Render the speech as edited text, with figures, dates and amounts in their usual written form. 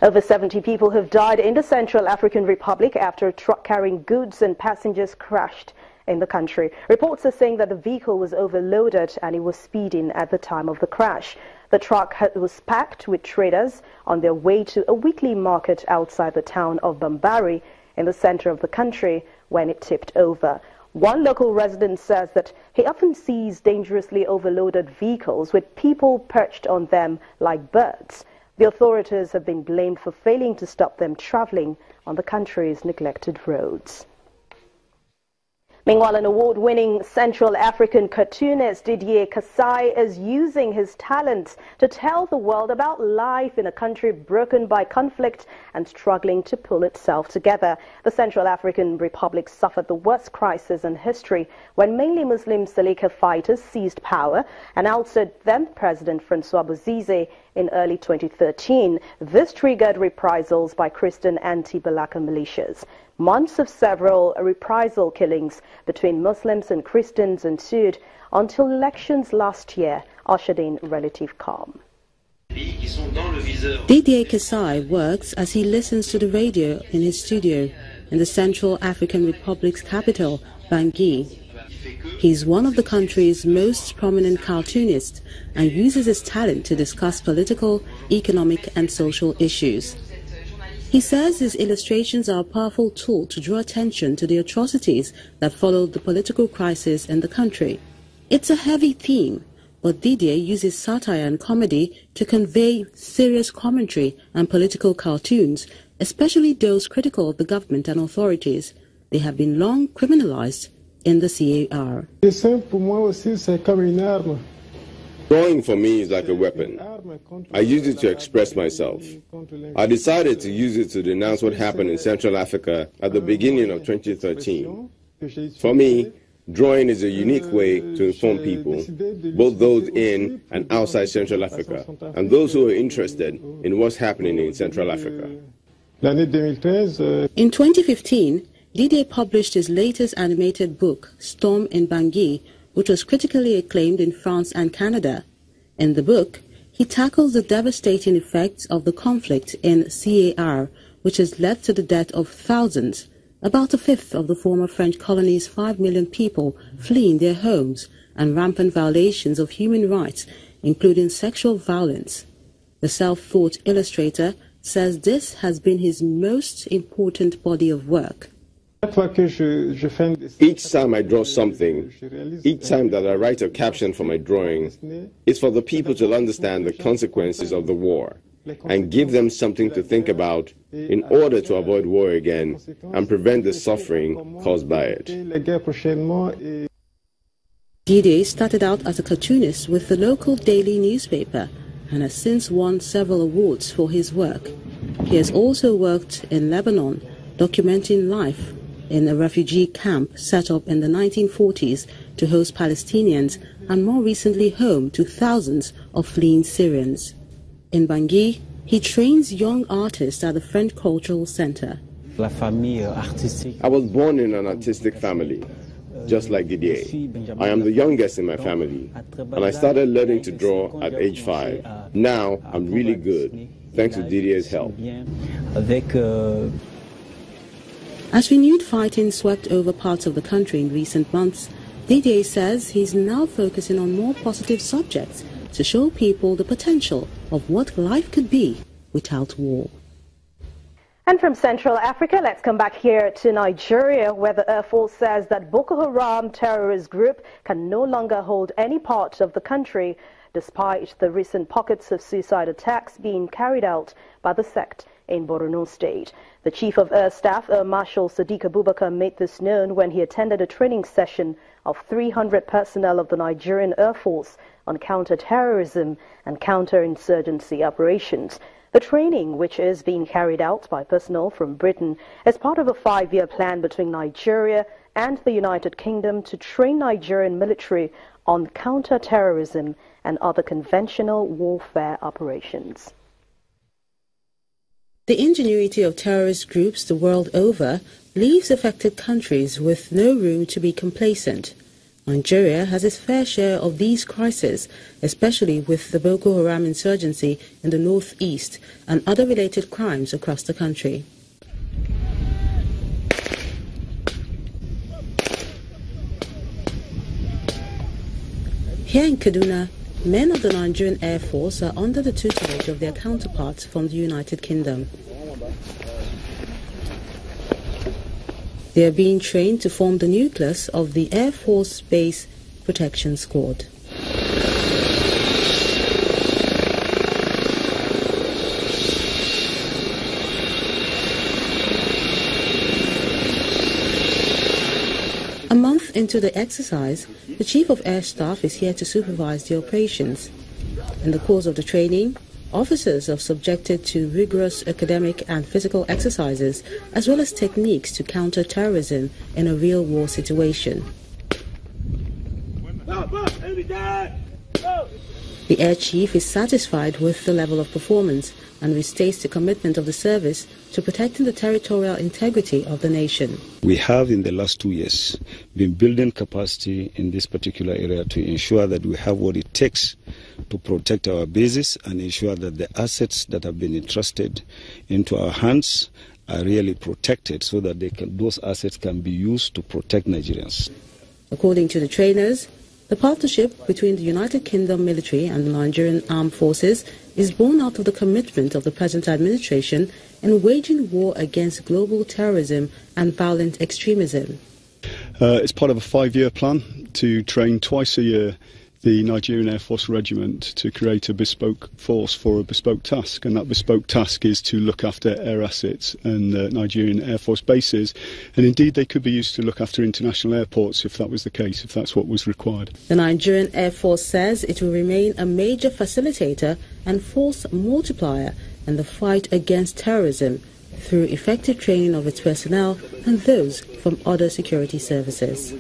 Over 70 people have died in the Central African Republic after a truck carrying goods and passengers crashed in the country. Reports are saying that the vehicle was overloaded and it was speeding at the time of the crash. The truck was packed with traders on their way to a weekly market outside the town of Bambari in the center of the country when it tipped over. One local resident says that he often sees dangerously overloaded vehicles with people perched on them like birds. The authorities have been blamed for failing to stop them traveling on the country's neglected roads. Meanwhile, an award-winning Central African cartoonist, C.A.R, is using his talents to tell the world about life in a country broken by conflict and struggling to pull itself together. The Central African Republic suffered the worst crisis in history when mainly Muslim Seleka fighters seized power and ousted then-President Francois Bozize in early 2013. This triggered reprisals by Christian anti-Balaka militias. Months of several reprisal killings between Muslims and Christians ensued until elections last year ushered in relative calm. C.A.R works as he listens to the radio in his studio in the Central African Republic's capital, Bangui. He is one of the country's most prominent cartoonists and uses his talent to discuss political, economic and social issues. He says his illustrations are a powerful tool to draw attention to the atrocities that followed the political crisis in the country. It's a heavy theme, but Didier uses satire and comedy to convey serious commentary and political cartoons, especially those critical of the government and authorities. They have been long criminalized in the C.A.R. Drawing for me is like a weapon. I use it to express myself. I decided to use it to denounce what happened in Central Africa at the beginning of 2013. For me, drawing is a unique way to inform people, both those in and outside Central Africa, and those who are interested in what's happening in Central Africa. In 2015, Didier published his latest animated book, Storm in Bangui, which was critically acclaimed in France and Canada. In the book, he tackles the devastating effects of the conflict in C.A.R, which has led to the death of thousands, about a fifth of the former French colony's 5 million people fleeing their homes, and rampant violations of human rights, including sexual violence. The self-taught illustrator says this has been his most important body of work. Each time I draw something, each time that I write a caption for my drawing, it's for the people to understand the consequences of the war and give them something to think about in order to avoid war again and prevent the suffering caused by it. Didier started out as a cartoonist with the local daily newspaper and has since won several awards for his work. He has also worked in Lebanon, documenting life in a refugee camp set up in the 1940s to host Palestinians, and more recently home to thousands of fleeing Syrians. In Bangui, he trains young artists at the French Cultural Center. I was born in an artistic family, just like Didier. I am the youngest in my family, and I started learning to draw at age 5. Now I'm really good, thanks to Didier's help. As renewed fighting swept over parts of the country in recent months, Didier says he's now focusing on more positive subjects to show people the potential of what life could be without war. And from Central Africa, let's come back here to Nigeria, where the Air Force says that Boko Haram terrorist group can no longer hold any part of the country, despite the recent pockets of suicide attacks being carried out by the sect in Borno State. The Chief of Air Staff, Air Marshal Sadiq Abubakar, made this known when he attended a training session of 300 personnel of the Nigerian Air Force on counter-terrorism and counter-insurgency operations. The training, which is being carried out by personnel from Britain, is part of a 5-year plan between Nigeria and the United Kingdom to train Nigerian military on counter-terrorism and other conventional warfare operations. The ingenuity of terrorist groups the world over leaves affected countries with no room to be complacent. Nigeria has its fair share of these crises, especially with the Boko Haram insurgency in the northeast and other related crimes across the country. Here in Kaduna, men of the Nigerian Air Force are under the tutelage of their counterparts from the United Kingdom. They are being trained to form the nucleus of the Air Force Base Protection Squad. A month into the exercise, the Chief of Air Staff is here to supervise the operations. In the course of the training, officers are subjected to rigorous academic and physical exercises, as well as techniques to counter terrorism in a real war situation. The Air Chief is satisfied with the level of performance and restates the commitment of the service to protecting the territorial integrity of the nation. We have in the last 2 years been building capacity in this particular area to ensure that we have what it takes to protect our bases and ensure that the assets that have been entrusted into our hands are really protected so that those assets can be used to protect Nigerians. According to the trainers, the partnership between the United Kingdom military and the Nigerian armed forces is born out of the commitment of the present administration in waging war against global terrorism and violent extremism. It's part of a 5-year plan to train twice a year the Nigerian Air Force Regiment to create a bespoke force for a bespoke task, and that bespoke task is to look after air assets and Nigerian Air Force bases, and indeed they could be used to look after international airports if that was the case, if that's what was required. The Nigerian Air Force says it will remain a major facilitator and force multiplier in the fight against terrorism through effective training of its personnel and those from other security services.